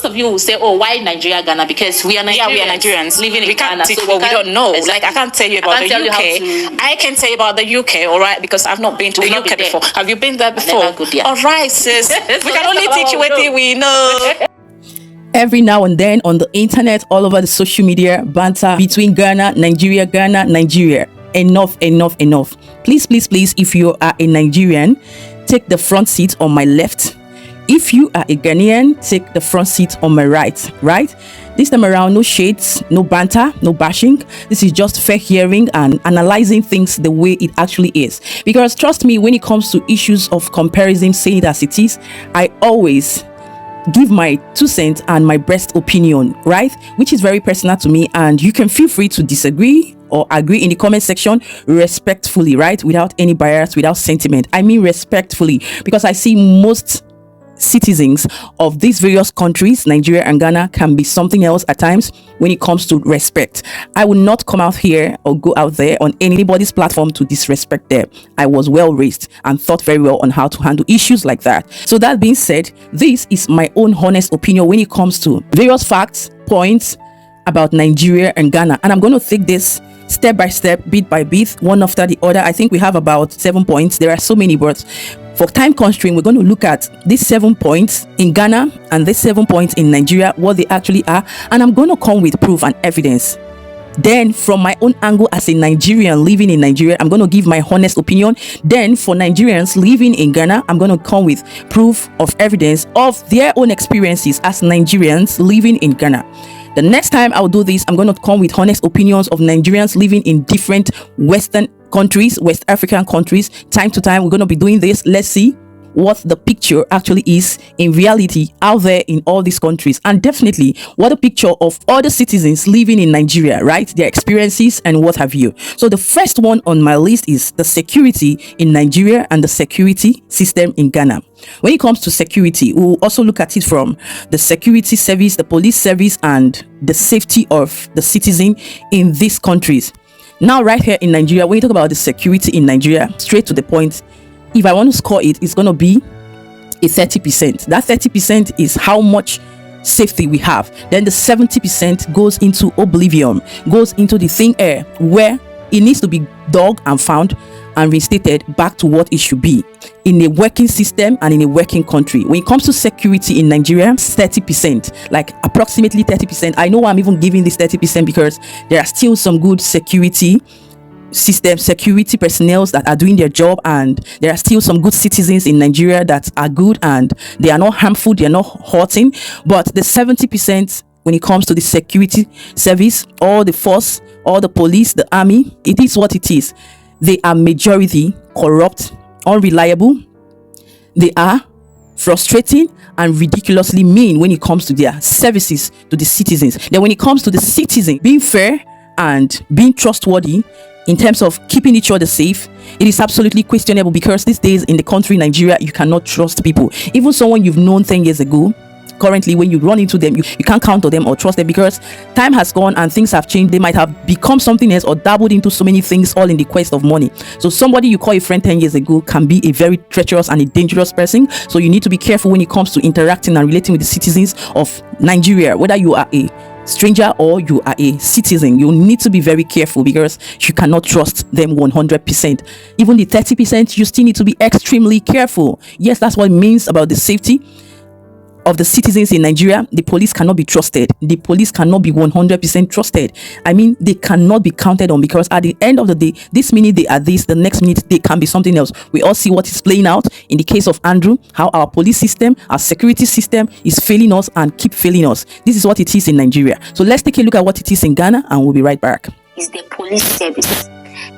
of you will say, oh, why Nigeria, Ghana? Because we are Nigerians. Yeah, we are Nigerians. Living in we Ghana. Can't teach So what we don't know. Exactly. Like, I can't tell you about the UK. I can tell you about the UK, all right? Because I've not been to the UK before. Have you been there before? Never good, yeah. All right, sis. We can only teach you what we know. Every now and then on the internet, all over the social media, banter between Ghana, Nigeria, Ghana, Nigeria. Enough. Please, if you are a Nigerian, take the front seat on my left. If you are a Ghanaian, take the front seat on my right. This time around, no shades, no banter, no bashing. This is just fair hearing and analyzing things the way it actually is. Because trust me, when it comes to issues of comparison, say it as it is, I always give my 2 cents and my best opinion, right? Which is very personal to me, and you can feel free to disagree or agree in the comment section respectfully, right? Without any bias, without sentiment. I mean respectfully, because I see most citizens of these various countries, Nigeria and Ghana, can be something else at times when it comes to respect. I will not come out here or go out there on anybody's platform to disrespect them. I was well raised and thought very well on how to handle issues like that. So that being said, this is my own honest opinion when it comes to various facts, points about Nigeria and Ghana, and I'm going to take this step by step, bit by bit, one after the other. I think we have about 7 points. There are so many, but for time constraint, we're going to look at these 7 points in Ghana and these 7 points in Nigeria, what they actually are, and I'm going to come with proof and evidence. Then from my own angle as a Nigerian living in Nigeria, I'm going to give my honest opinion. Then for Nigerians living in Ghana, I'm going to come with proof of evidence of their own experiences as Nigerians living in Ghana. The next time I'll do this, I'm going to come with honest opinions of Nigerians living in different Western countries, West African countries. Time to time, we're going to be doing this. Let's see what the picture actually is in reality out there in all these countries, and definitely what a picture of other citizens living in Nigeria, right? Their experiences and what have you. So the first one on my list is the security in Nigeria and the security system in Ghana. When it comes to security, we'll also look at it from the security service, the police service, and the safety of the citizen in these countries. Now, right here in Nigeria, when you talk about the security in Nigeria, straight to the point, if I want to score it, it's going to be a 30%. That 30% is how much safety we have. Then the 70% goes into oblivion, goes into the thin air, where it needs to be dug and found and reinstated back to what it should be in a working system and in a working country. When it comes to security in Nigeria, 30%, like approximately 30%. I know I'm even giving this 30% because there are still some good security system, security personnel that are doing their job, and there are still some good citizens in Nigeria that are good and they are not harmful, they are not hurting. But the 70%, when it comes to the security service, or the force, or the police, the army, it is what it is. They are majority corrupt, unreliable. They are frustrating and ridiculously mean when it comes to their services to the citizens. Then when it comes to the citizen being fair and being trustworthy in terms of keeping each other safe, it is absolutely questionable, because these days in the country Nigeria, you cannot trust people. Even someone you've known 10 years ago, currently when you run into them, you can't count on them or trust them, because time has gone and things have changed. They might have become something else or dabbled into so many things, all in the quest of money. So somebody you call a friend 10 years ago can be a very treacherous and a dangerous person. So you need to be careful when it comes to interacting and relating with the citizens of Nigeria, whether you are a stranger or you are a citizen. You need to be very careful, because you cannot trust them 100%. Even the 30%, you still need to be extremely careful. Yes, that's what it means about the safety of the citizens in Nigeria. The police cannot be trusted. The police cannot be 100% trusted. I mean, they cannot be counted on, because at the end of the day, this minute they are this, the next minute they can be something else. We all see what is playing out in the case of Andrew, how our police system, our security system is failing us and keep failing us. This is what it is in Nigeria. So let's take a look at what it is in Ghana, and we'll be right back. Is the police service.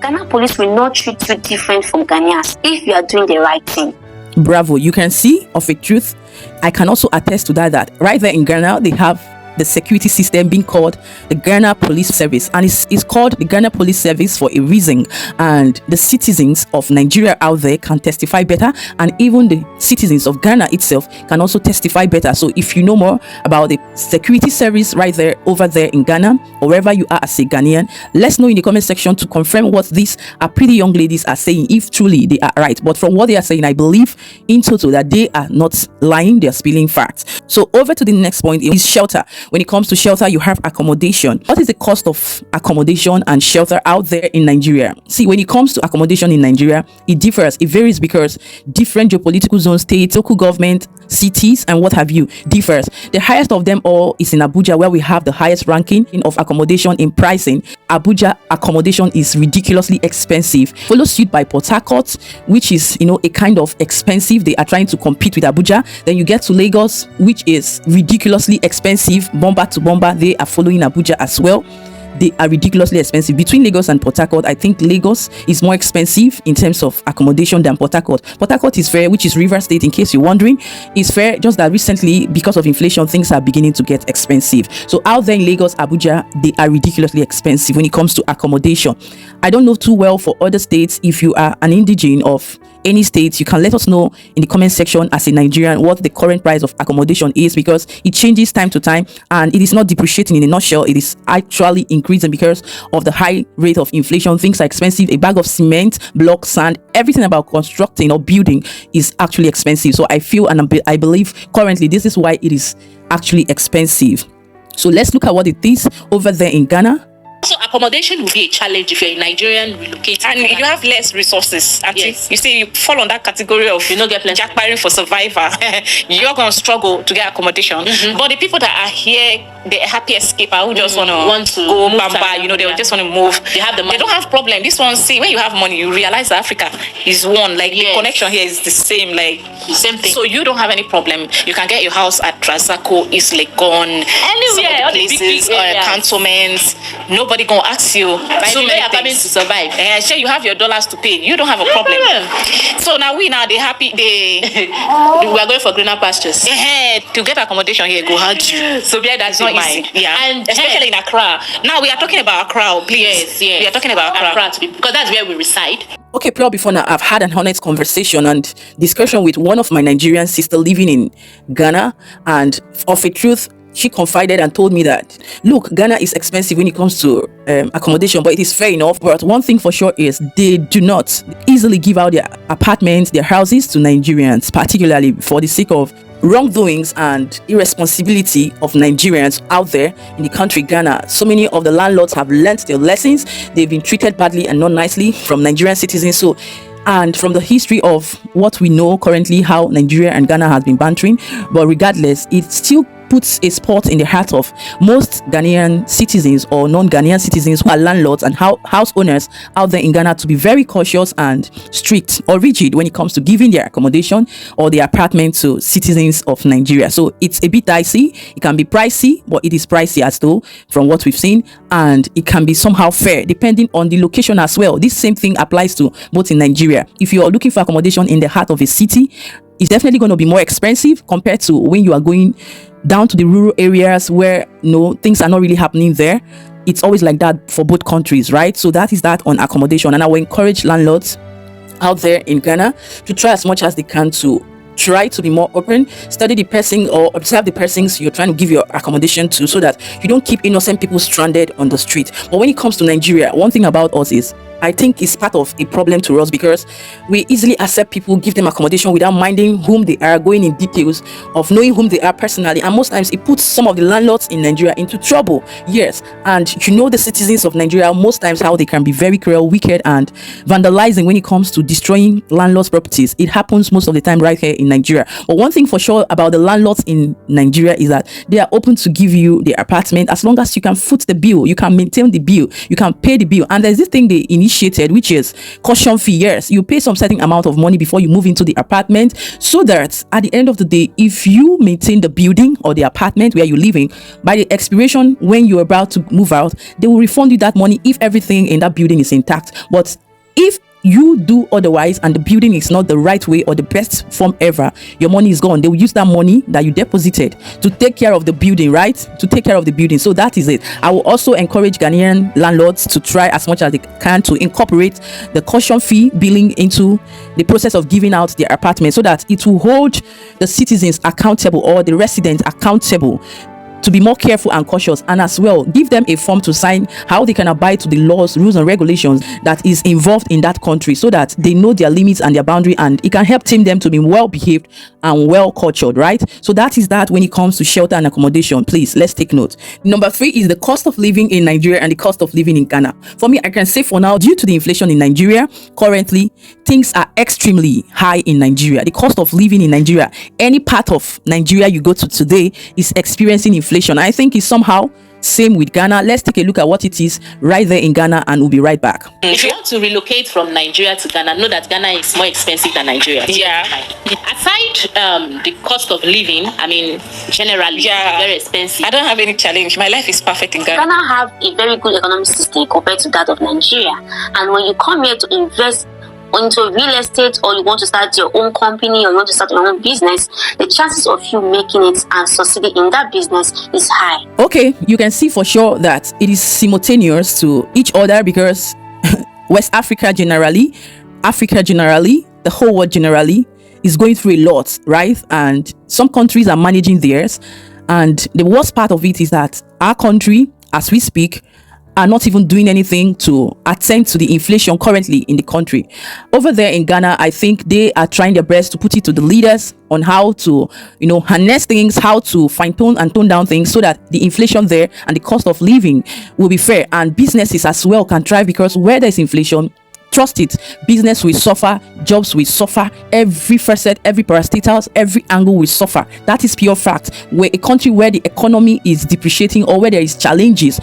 Ghana police will not treat you different from Ghanaians if you are doing the right thing. Bravo. You can see of a truth. I can also attest to that right there in Ghana, they have the security system being called the Ghana Police Service, and it's called the Ghana Police Service for a reason. And the citizens of Nigeria out there can testify better, and even the citizens of Ghana itself can also testify better. So if you know more about the security service right there over there in Ghana, or wherever you are as a Ghanaian, let's know in the comment section to confirm what these are pretty young ladies are saying, if truly they are right. But from what they are saying, I believe in total that they are not lying, they are spilling facts. So over to the next point is shelter. When it comes to shelter, you have accommodation. What is the cost of accommodation and shelter out there in Nigeria? See, when it comes to accommodation in Nigeria, it differs, it varies, because different geopolitical zones, states, local government, cities, and what have you differs. The highest of them all is in Abuja, where we have the highest ranking of accommodation in pricing. Abuja accommodation is ridiculously expensive, followed suit by Port Harcourt, which is, you know, a kind of expensive. They are trying to compete with Abuja. Then you get to Lagos, which is ridiculously expensive. Bomba to Bomba, they are following Abuja as well. They are ridiculously expensive. Between Lagos and Port Harcourt, I think Lagos is more expensive in terms of accommodation than Port Harcourt. Port Harcourt is fair, which is River State, in case you're wondering. It's fair, just that recently, because of inflation, things are beginning to get expensive. So out there in Lagos, Abuja, they are ridiculously expensive when it comes to accommodation. I don't know too well for other states. If you are an indigene of any states, you can let us know in the comment section as a Nigerian what the current price of accommodation is, because it changes time to time and it is not depreciating. In a nutshell, it is actually increasing because of the high rate of inflation. Things are expensive. A bag of cement, block, sand, everything about constructing or building is actually expensive. So I feel and I believe currently this is why it is actually expensive. So let's look at what it is over there in Ghana. So accommodation will be a challenge if you're a Nigerian relocating, and you have less resources. Yes. You see, you fall on that category of you don't get plenty. jackpiring for survivor. You're gonna struggle to get accommodation. But the people that are here, the happy escaper who just want to go bamba, you know, they just want to move. They have the money. They don't have problem. This one, see, when you have money, you realize that Africa is one. Like the connection here is the same. Like the same thing. So you don't have any problem. You can get your house at Trasacco, East Legon, anywhere, all the places, big areas. Cantonments. Nobody gonna ask you. So many are coming to survive. Sure, you have your dollars to pay. You don't have a problem. So now they happy. We are going for greener pastures. To get accommodation here, go hard. So yeah, that's not easy. easy. Yeah, and especially in Accra. Now we are talking about Accra, please. Yes. We are talking about Accra because that's where we reside. Okay, Pro, before now, I've had an honest conversation and discussion with one of my Nigerian sisters living in Ghana, and of a truth, she confided and told me that, look, Ghana is expensive when it comes to accommodation, but it is fair enough. But one thing for sure is they do not easily give out their apartments, their houses to Nigerians, particularly for the sake of wrongdoings and irresponsibility of Nigerians out there in the country Ghana. So many of the landlords have learnt their lessons. They've been treated badly and not nicely from Nigerian citizens. So, and from the history of what we know currently, how Nigeria and Ghana has been bantering, but regardless, it still puts a spot in the heart of most Ghanaian citizens or non-Ghanaian citizens who are landlords and house owners out there in Ghana to be very cautious and strict or rigid when it comes to giving their accommodation or their apartment to citizens of Nigeria. So it's a bit dicey. It can be pricey, but it is pricey as though from what we've seen, and it can be somehow fair depending on the location as well. This same thing applies to both in Nigeria. If you are looking for accommodation in the heart of a city, it's definitely going to be more expensive compared to when you are going down to the rural areas where things are not really happening there. It's always like that for both countries, right? So that is that on accommodation, and I will encourage landlords out there in Ghana to try as much as they can to try to be more open, study the person or observe the persons you're trying to give your accommodation to, so that you don't keep innocent people stranded on the street. But when it comes to Nigeria, one thing about us is, I think it's part of a problem to us, because we easily accept people, give them accommodation without minding whom they are, going in details of knowing whom they are personally, and most times it puts some of the landlords in Nigeria into trouble. Yes, and the citizens of Nigeria, most times how they can be very cruel, wicked, and vandalizing when it comes to destroying landlords' properties. It happens most of the time right here in Nigeria. But one thing for sure about the landlords in Nigeria is that they are open to give you the apartment as long as you can foot the bill, you can maintain the bill, you can pay the bill. And there's this thing they initiated, which is caution fee. Yes, you pay some certain amount of money before you move into the apartment, so that at the end of the day, if you maintain the building or the apartment where you're living, by the expiration when you're about to move out, they will refund you that money if everything in that building is intact. But if you do otherwise and the building is not the right way or the best form ever, your money is gone. They will use that money that you deposited to take care of the building, right? To take care of the building. So that is it. I will also encourage Ghanaian landlords to try as much as they can to incorporate the caution fee billing into the process of giving out their apartment, so that it will hold the citizens accountable, or the residents accountable, to be more careful and cautious, and as well give them a form to sign how they can abide to the laws, rules and regulations that is involved in that country, so that they know their limits and their boundary, and it can help team them to be well behaved and well cultured, right? So that is that when it comes to shelter and accommodation. Please, let's take note. Number 3 is the cost of living in Nigeria and the cost of living in Ghana. For me, I can say for now, due to the inflation in Nigeria currently, things are extremely high in Nigeria. The cost of living in Nigeria, any part of Nigeria you go to today, is experiencing inflation. I think it's somehow same with Ghana. Let's take a look at what it is right there in Ghana, and we'll be right back. If you want to relocate from Nigeria to Ghana, know that Ghana is more expensive than Nigeria. Yeah. Aside the cost of living, I mean, generally, very expensive. I don't have any challenge. My life is perfect in Ghana. Ghana have a very good economic system compared to that of Nigeria. And when you come here to invest into real estate, or you want to start your own company, or you want to start your own business, the chances of you making it and succeeding in that business is high. Okay, you can see for sure that it is simultaneous to each other, because West Africa generally, the whole world generally is going through a lot, right? And some countries are managing theirs, and the worst part of it is that our country, as we speak, are not even doing anything to attend to the inflation currently in the country. Over there in Ghana, I think they are trying their best to put it to the leaders on how to, harness things, how to fine tune and tone down things, so that the inflation there and the cost of living will be fair, and businesses as well can thrive, because where there's inflation, trust it, business will suffer, jobs will suffer, every facet, every parastatals, every angle will suffer. That is pure fact. Where a country where the economy is depreciating, or where there is challenges,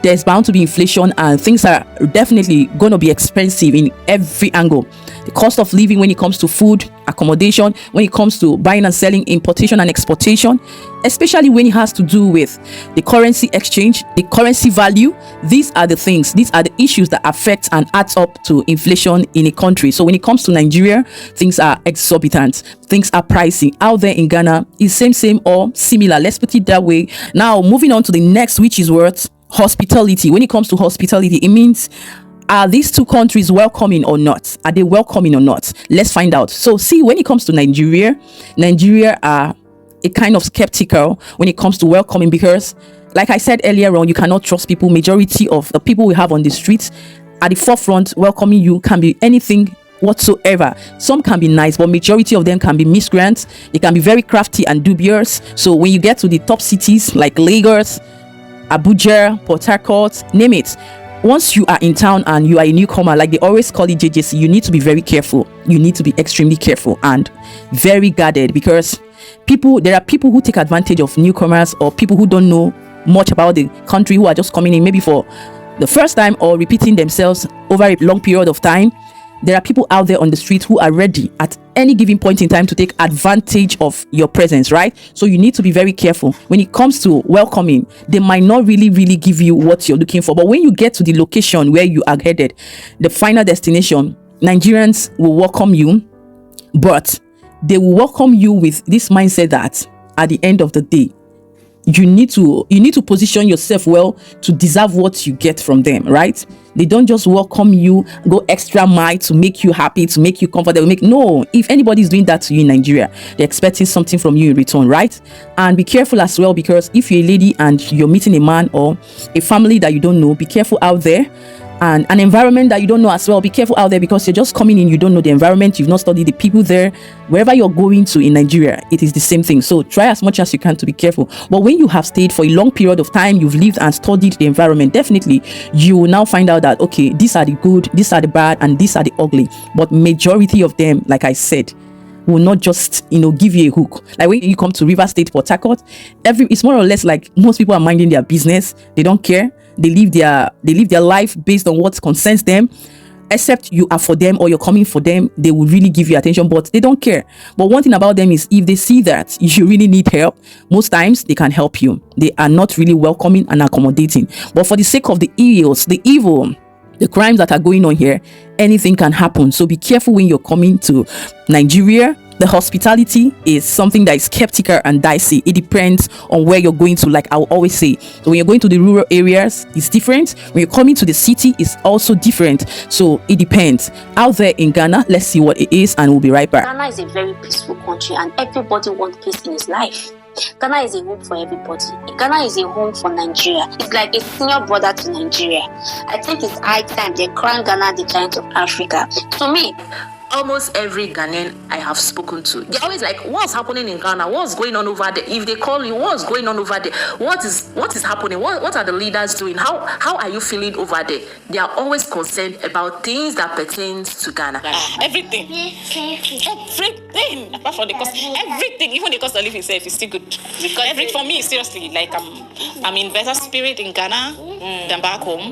there's bound to be inflation, and things are definitely going to be expensive in every angle. The cost of living when it comes to food, accommodation, when it comes to buying and selling, importation and exportation, especially when it has to do with the currency exchange, the currency value. These are the things, these are the issues that affect and adds up to inflation in a country. So when it comes to Nigeria, things are exorbitant, things are pricey. Out there in Ghana is same or similar, let's put it that way. Now moving on to the next, which is what? Hospitality. When it comes to hospitality, it means, are these two countries welcoming or not? Are they welcoming or not? Let's find out. So see, when it comes to Nigeria are a kind of skeptical when it comes to welcoming, because like I said earlier on, you cannot trust people. Majority of the people we have on the streets at the forefront welcoming you can be anything whatsoever. Some can be nice, but majority of them can be miscreants. They can be very crafty and dubious. So when you get to the top cities like Lagos, Abuja, Port Harcourt, name it, once you are in town and you are a newcomer, like they always call it JJC, you need to be very careful. You need to be extremely careful and very guarded, because there are people who take advantage of newcomers, or people who don't know much about the country, who are just coming in maybe for the first time or repeating themselves over a long period of time. There are people out there on the street who are ready at any given point in time to take advantage of your presence, right? So you need to be very careful when it comes to welcoming. They might not really give you what you're looking for, but when you get to the location where you are headed, the final destination, Nigerians will welcome you, but they will welcome you with this mindset that at the end of the day, you need to position yourself well to deserve what you get from them, right? They don't just welcome you, go extra mile to make you happy, to make you comfortable. No, if anybody is doing that to you in Nigeria, they're expecting something from you in return, right? And be careful as well, because if you're a lady and you're meeting a man or a family that you don't know, be careful out there. And an environment that you don't know as well, be careful out there, because you're just coming in, you don't know the environment, you've not studied the people there. Wherever you're going to in Nigeria, it is the same thing. So try as much as you can to be careful. But when you have stayed for a long period of time, you've lived and studied the environment, definitely you will now find out that, okay, these are the good, these are the bad, and these are the ugly. But majority of them, like I said, will not just give you a hook. Like when you come to River State, Port Harcourt, it's more or less like most people are minding their business. They don't care. They live their life based on what concerns them. Except you are for them or you're coming for them, they will really give you attention, but they don't care. But one thing about them is, if they see that you really need help, most times they can help you. They are not really welcoming and accommodating. But for the sake of the evil, the crimes that are going on here, anything can happen. So be careful when you're coming to Nigeria. The hospitality is something that is skeptical and dicey. It depends on where you're going to. Like I will always say, so when you're going to the rural areas, it's different. When you're coming to the city, it's also different. So it depends. Out there in Ghana, let's see what it is, and we'll be right back. Ghana is a very peaceful country, and everybody wants peace in his life. Ghana is a home for everybody. Ghana is a home for Nigeria. It's like a senior brother to Nigeria. I think it's high time they crown Ghana the giant of Africa. To me, almost every Ghanaian I have spoken to, they're always like, what's happening in Ghana? What's going on over there? If they call you, what's going on over there? What is happening? What are the leaders doing? How are you feeling over there? They are always concerned about things that pertains to Ghana. Everything. Apart from the cost, everything, even the cost of living itself is still good. Because for me, seriously, like I'm in better spirit in Ghana than back home.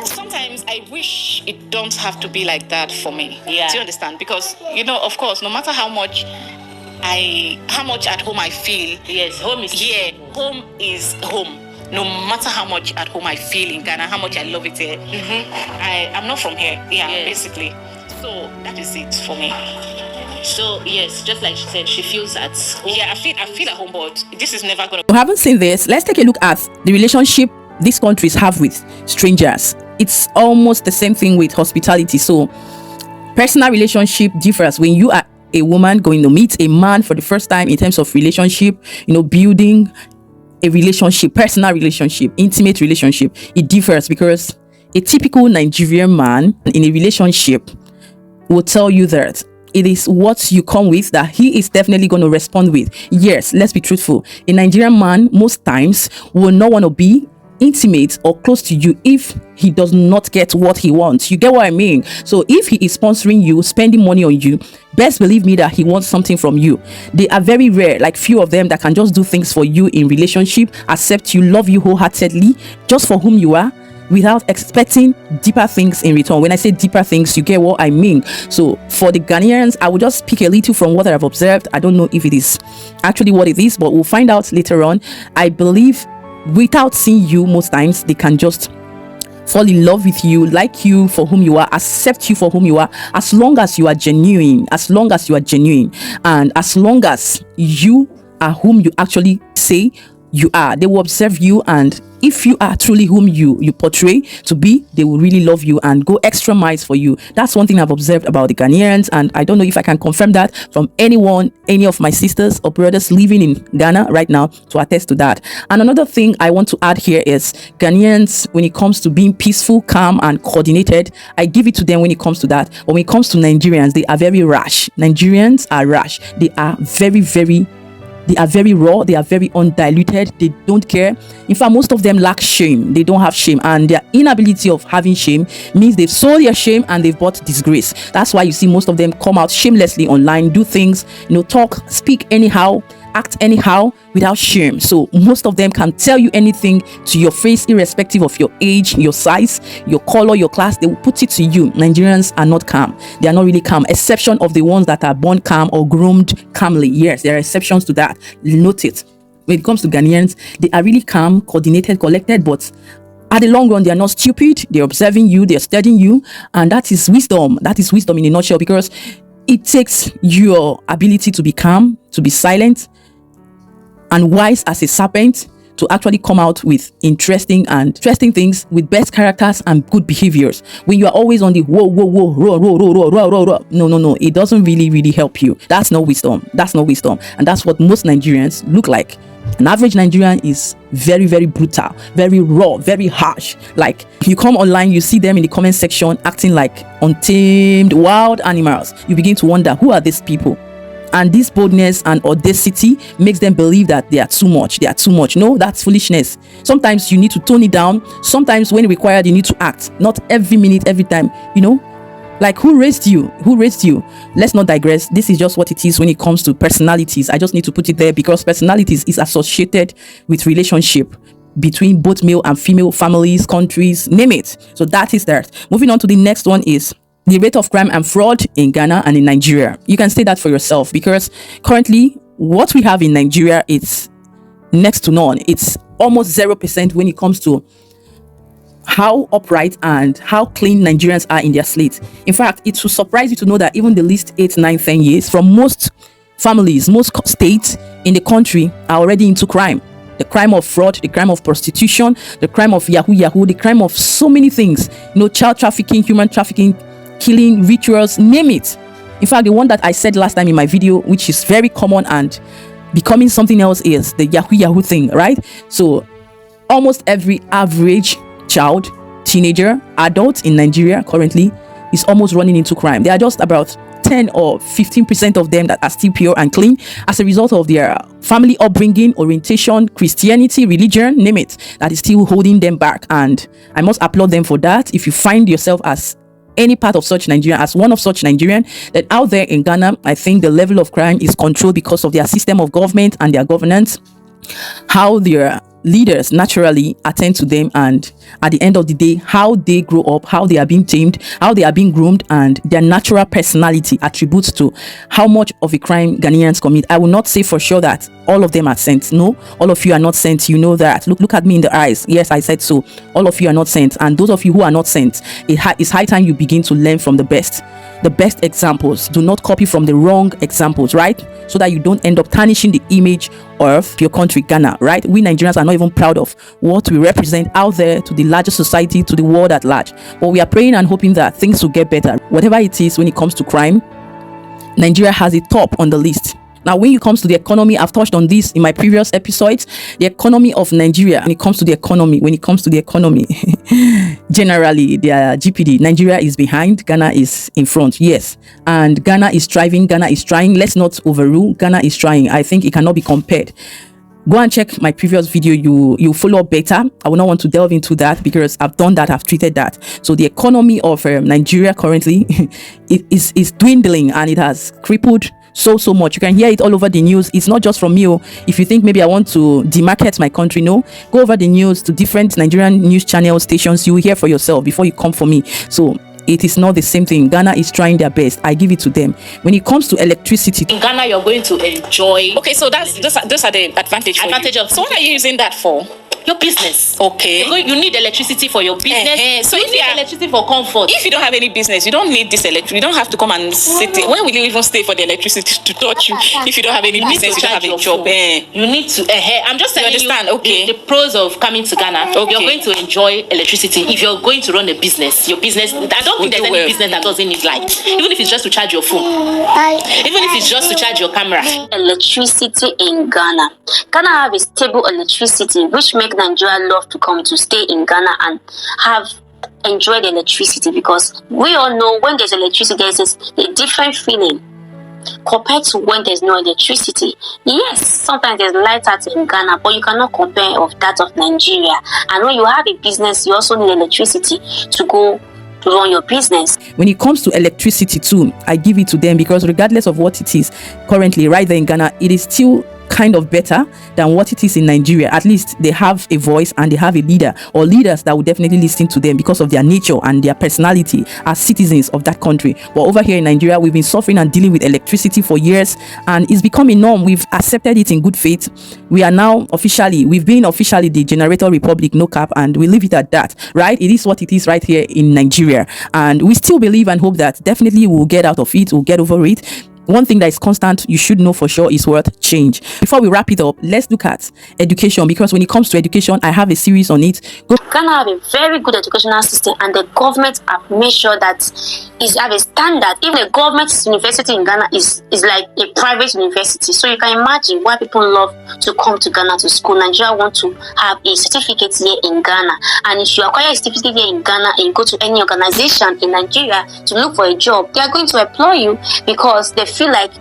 Sometimes I wish it don't have to be like that for me. Yeah. Do you understand? Because of course, no matter how much at home I feel, yes, home is here. Home is home. No matter how much at home I feel in Ghana, how much I love it here, I'm not from here. Yeah, basically. So that is it for me. So yes, just like she said, she feels at home. Yeah, I feel at home, but this is never gonna. We haven't seen this. Let's take a look at the relationship these countries have with strangers. It's almost the same thing with hospitality. So personal relationship differs when you are a woman going to meet a man for the first time in terms of relationship, building a relationship, personal relationship, intimate relationship. It differs because a typical Nigerian man in a relationship will tell you that it is what you come with that he is definitely going to respond with. Yes, let's be truthful. A Nigerian man most times will not want to be intimate or close to you if he does not get what he wants. You get what I mean? So if he is sponsoring you, spending money on you, best believe me that he wants something from you. They are very rare, like few of them that can just do things for you in relationship, accept you, love you wholeheartedly just for whom you are, without expecting deeper things in return. When I say deeper things, you get what I mean. So for the Ghanaians, I will just pick a little from what I've observed. I don't know if it is actually what it is, but we'll find out later on. I believe without seeing you, most times they can just fall in love with you, like you for whom you are, accept you for whom you are, as long as you are genuine, and as long as you are whom you actually say you are. They will observe you, and if you are truly whom you portray to be, they will really love you and go extra miles for you. That's one thing I've observed about the Ghanaians, and I don't know if I can confirm that from any of my sisters or brothers living in Ghana right now to attest to that. And another thing I want to add here is Ghanaians, when it comes to being peaceful, calm and coordinated, I give it to them when it comes to that. But when it comes to Nigerians, they are very rash. Nigerians are rash. They are very raw. They are very undiluted. They don't care. In fact, most of them lack shame. They don't have shame, and their inability of having shame means they've sold their shame and they've bought disgrace. That's why you see most of them come out shamelessly online, do things, talk, speak anyhow, act anyhow without shame. So most of them can tell you anything to your face, irrespective of your age, your size, your color, your class. They will put it to you. Nigerians are not calm. They are not really calm, exception of the ones that are born calm or groomed calmly. Yes, there are exceptions to that. Note it. When it comes to Ghanaians, they are really calm, coordinated, collected, but at the long run, they are not stupid. They're observing you, they're studying you, and that is wisdom. That is wisdom in a nutshell, because it takes your ability to be calm, to be silent, and wise as a serpent to actually come out with interesting things with best characters and good behaviors. When you are always on the whoa, row, no, it doesn't really help you. That's no wisdom. And that's what most Nigerians look like. An average Nigerian is very, very brutal, very raw, very harsh. Like, you come online, you see them in the comment section acting like untamed wild animals. You begin to wonder, who are these people? And this boldness and audacity makes them believe that they are too much. No, that's foolishness. Sometimes you need to tone it down. Sometimes when required, you need to act. Not every minute, every time, Like, who raised you? Let's not digress. This is just what it is when it comes to personalities. I just need to put it there because personalities is associated with relationship between both male and female families, countries, name it. So that is that. Moving on to the next one is the rate of crime and fraud in Ghana and in Nigeria. You can say that for yourself, because currently what we have in Nigeria, it's next to none. It's almost 0% when it comes to how upright and how clean Nigerians are in their slate. In fact, it will surprise you to know that even the least 8, 9, 10 years from most families, most states in the country are already into crime. The crime of fraud, the crime of prostitution, the crime of yahoo, the crime of so many things. Child trafficking, human trafficking, killing, rituals, name it. In fact, the one that I said last time in my video, which is very common and becoming something else, is the yahoo thing, right? So almost every average child, teenager, adult in Nigeria currently is almost running into crime. There are just about 10 or 15% of them that are still pure and clean as a result of their family upbringing, orientation, Christianity, religion, name it, that is still holding them back. And I must applaud them for that. If you find yourself as any part of such Nigerian, as one of such Nigerian, that out there in Ghana, I think the level of crime is controlled because of their system of government and their governance, how their leaders naturally attend to them, and at the end of the day, how they grow up, how they are being tamed, how they are being groomed, and their natural personality attributes to how much of a crime Ghanaians commit. I will not say for sure that all of them are sent. No, all of you are not sent. You know that. Look at me in the eyes. Yes, I said so. All of you are not sent, and those of you who are not sent, it's high time you begin to learn from the best examples. Do not copy from the wrong examples, right? So that you don't end up tarnishing the image of your country, Ghana, right? We Nigerians are not even proud of what we represent out there to the larger society, to the world at large. But we are praying and hoping that things will get better. Whatever it is, when it comes to crime, Nigeria has it top on the list. Now, when it comes to the economy, I've touched on this in my previous episodes. The economy of Nigeria, when it comes to the economy, generally, their GPD, Nigeria is behind, Ghana is in front. Yes. And Ghana is striving, Ghana is trying. Let's not overrule. Ghana is trying. I think it cannot be compared. Go and check my previous video. You follow up better. I will not want to delve into that because I've done that. I've treated that. So the economy of Nigeria currently is dwindling, and it has crippled so much. You can hear it all over the news. It's not just from me. If you think maybe I want to demarket my country, no, go over the news to different Nigerian news channel stations. You will hear for yourself before you come for me. So it is not the same thing. Ghana is trying their best. I give it to them. When it comes to electricity, in Ghana, you're going to enjoy. Okay, so those are the advantages. So what are you using that for? Your business. Okay. You need electricity for your business. So you need electricity for comfort. If you don't have any business, you don't need this electricity. You don't have to come and sit. When will you even stay for the electricity to touch you? If you don't have any business, you don't have a job. You need to. I'm just telling you okay. the pros of coming to Ghana. Okay. You're going to enjoy electricity. If you're going to run a business, your business. I don't think there's any business that doesn't need light. Even if it's just to charge your phone. Even if it's just to charge your camera. Electricity in Ghana. Ghana have a stable electricity, which makes Nigeria love to come to stay in Ghana and enjoy the electricity, because we all know when there's electricity, there's a different feeling compared to when there's no electricity. Yes, sometimes there's light out in Ghana, but you cannot compare of that of Nigeria. And when you have a business, you also need electricity to go to run your business. When it comes to electricity too, I give it to them, because regardless of what it is currently right there in Ghana, it is still kind of better than what it is in Nigeria. At least they have a voice and they have a leader or leaders that will definitely listen to them because of their nature and their personality as citizens of that country. But over here in Nigeria, we've been suffering and dealing with electricity for years, and it's become a norm. We've accepted it in good faith. We've been officially the generator republic, no cap, and we leave it at that, right? It is what it is right here in Nigeria, and we still believe and hope that definitely we'll get out of it, we'll get over it. One thing that is constant, you should know for sure, is worth change. Before we wrap it up, let's look at education, because when it comes to education, I have a series on it. Ghana have a very good educational system, and the government have made sure that is have a standard. Even the government university in Ghana is like a private university. So you can imagine why people love to come to Ghana to school. Nigeria want to have a certificate here in Ghana, and if you acquire a certificate here in Ghana and you go to any organization in Nigeria to look for a job, they are going to employ you because they feel like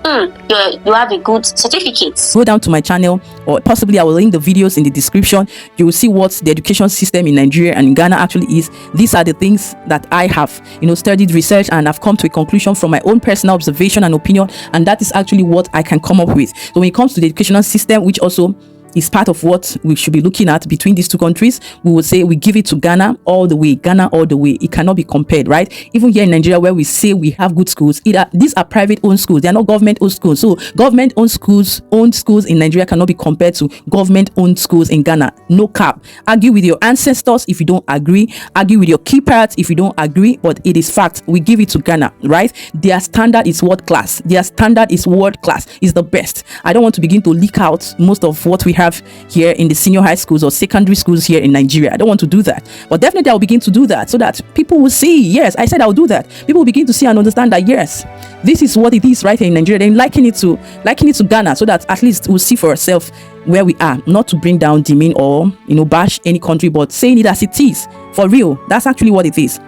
you have a good certificate. Go down to my channel, or possibly I will link the videos in the description. You will see what the education system in Nigeria and in Ghana actually is. These are the things that I have studied, research, and I've come to a conclusion from my own personal observation and opinion, and that is actually what I can come up with. So when it comes to the educational system, which also is part of what we should be looking at between these two countries, we would say we give it to Ghana all the way. Ghana all the way. It cannot be compared, right? Even here in Nigeria, where we say we have good schools, these are private owned schools. They are not government owned schools. So government owned schools in Nigeria cannot be compared to government owned schools in Ghana. No cap. Argue with your ancestors if you don't agree. Argue with your key parts if you don't agree. But it is fact. We give it to Ghana, right? Their standard is world class. Their standard is world class. Is the best. I don't want to begin to leak out most of what we have here in the senior high schools or secondary schools here in Nigeria. I don't want to do that. But definitely I'll begin to do that so that people will see. Yes, I said I'll do that. People will begin to see and understand that yes, this is what it is right here in Nigeria. Then liken it to Ghana, so that at least we'll see for ourselves where we are. Not to bring down, demean, or bash any country, but saying it as it is. For real. That's actually what it is.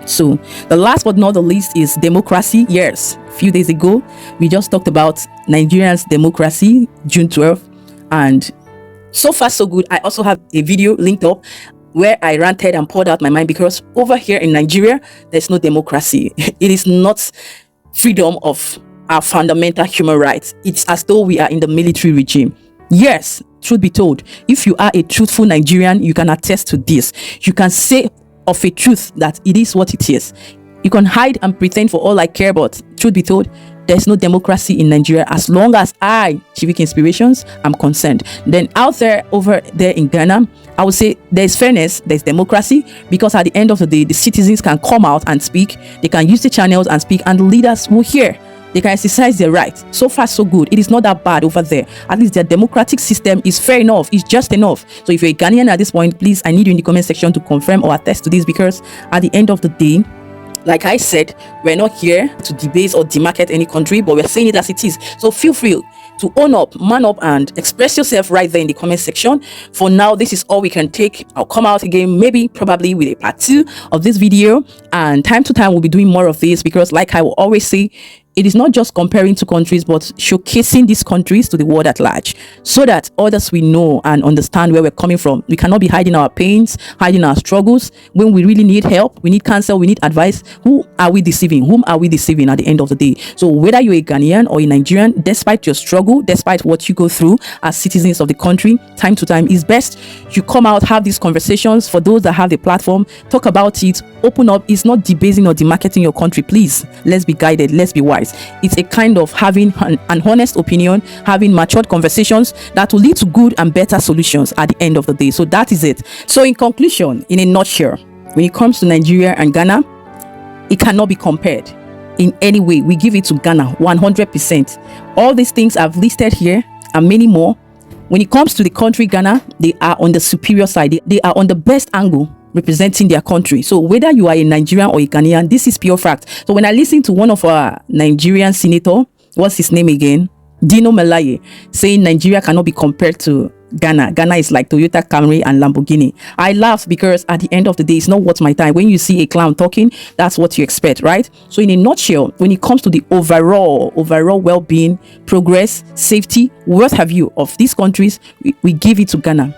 So the last but not the least is democracy. Yes, a few days ago we just talked about Nigerians' democracy, June 12th, and so far so good. I also have a video linked up where I ranted and poured out my mind, because over here in Nigeria there's no democracy. It is not freedom of our fundamental human rights. It's as though we are in the military regime. Yes, truth be told, if you are a truthful Nigerian, you can attest to this. You can say of a truth that it is what it is. You can hide and pretend for all I care, but truth be told, there's no democracy in Nigeria as long as I, Civic Inspirations, am concerned. Then over there in Ghana, I would say there's fairness, there's democracy, because at the end of the day, the citizens can come out and speak. They can use the channels and speak, and the leaders will hear. They can exercise their right. So far, so good. It is not that bad over there. At least their democratic system is fair enough. It's just enough. So if you're a Ghanaian at this point, please, I need you in the comment section to confirm or attest to this, because at the end of the day, like I said, we're not here to debase or demarket any country, but we're saying it as it is. So feel free to own up, man up, and express yourself right there in the comment section. For now, this is all we can take. I'll come out again, probably with a part 2 of this video, and time to time we'll be doing more of this, because like I will always say, it is not just comparing two countries, but showcasing these countries to the world at large, so that others will know and understand where we're coming from. We cannot be hiding our pains, hiding our struggles. When we really need help, we need counsel, we need advice. Who are we deceiving? Whom are we deceiving at the end of the day? So whether you're a Ghanaian or a Nigerian, despite your struggle, despite what you go through as citizens of the country, time to time is best you come out, have these conversations. For those that have the platform, talk about it, open up. It's not debasing or demarketing your country. Please, let's be guided, let's be wise. It's a kind of having an honest opinion, having matured conversations that will lead to good and better solutions at the end of the day. So that is it. So in conclusion, in a nutshell, when it comes to Nigeria and Ghana, it cannot be compared in any way. We give it to Ghana 100%. All these things I've listed here and many more. When it comes to the country Ghana, they are on the superior side. They are on the best angle representing their country. So whether you are a Nigerian or a Ghanaian, this is pure fact. So when I listen to one of our Nigerian senator, what's his name again? Dino Melaye, saying Nigeria cannot be compared to Ghana. Ghana is like Toyota Camry and Lamborghini. I laugh, because at the end of the day, it's not worth my time. When you see a clown talking, that's what you expect, right? So in a nutshell, when it comes to the overall well-being, progress, safety, what have you of these countries, we give it to Ghana.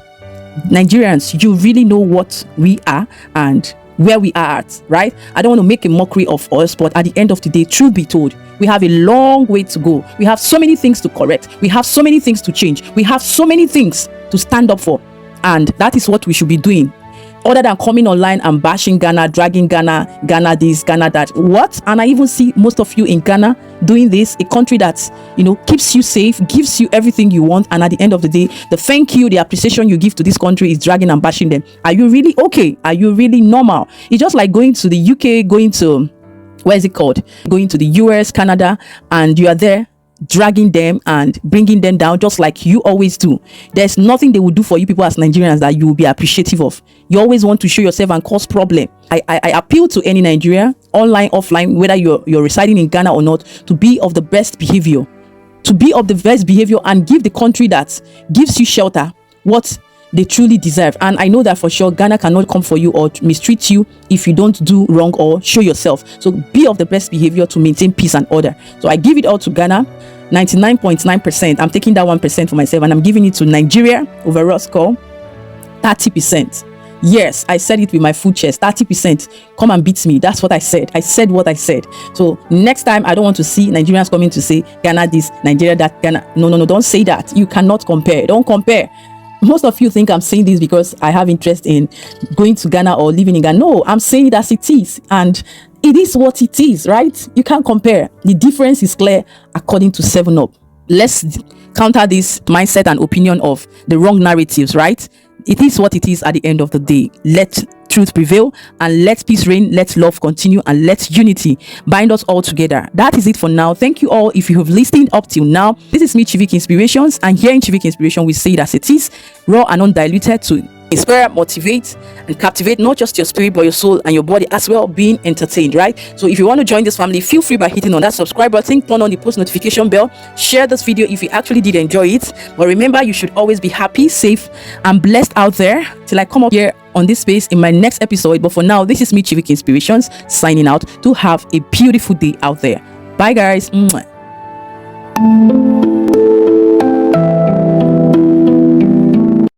Nigerians, you really know what we are and where we are at, right? I don't want to make a mockery of us, but at the end of the day, truth be told, we have a long way to go. We have so many things to correct. We have so many things to change. We have so many things to stand up for. And that is what we should be doing. Other than coming online and bashing Ghana, dragging Ghana, Ghana this, Ghana that. What? And I even see most of you in Ghana doing this, a country that, keeps you safe, gives you everything you want. And at the end of the day, the thank you, the appreciation you give to this country is dragging and bashing them. Are you really okay? Are you really normal? It's just like going to the UK, going to the US, Canada, and you are there dragging them and bringing them down, just like you always do. There's nothing they will do for you people as Nigerians that you will be appreciative of. You always want to show yourself and cause problem. I appeal to any Nigerian, online, offline, whether you're residing in Ghana or not, to be of the best behavior. And give the country that gives you shelter what they truly deserve. And I know that for sure Ghana cannot come for you or mistreat you if you don't do wrong or show yourself. So be of the best behavior to maintain peace and order. So I give it all to Ghana, 99.9%. I'm taking that 1% for myself, and I'm giving it to Nigeria, overall score 30%. Yes, I said it with my full chest. 30%. Come and beat me. That's what I said. I said what I said. So next time, I don't want to see Nigerians coming to say Ghana this, Nigeria that, Ghana. No. Don't say that. You cannot compare. Don't compare. Most of you think I'm saying this because I have interest in going to Ghana or living in Ghana. No, I'm saying it as it is, and it is what it is, right? You can't compare. The difference is clear according to 7up. Let's counter this mindset and opinion of the wrong narratives, right? It is what it is at the end of the day. Let truth prevail, and let peace reign, let love continue, and let unity bind us all together. That is it for now. Thank you all if you have listened up till now. This is me, Chivik Inspirations, and here in Chivik Inspiration we say it as it is, raw and undiluted, to inspire, motivate, and captivate not just your spirit but your soul and your body as well, being entertained, right? So if you want to join this family, feel free by hitting on that subscribe button, turn on the post notification bell, share this video if you actually did enjoy it. But remember, you should always be happy, safe, and blessed out there till I come up here on this space in my next episode. But for now, this is me, Chivik Inspirations, signing out. To have a beautiful day out there. Bye guys. Mwah.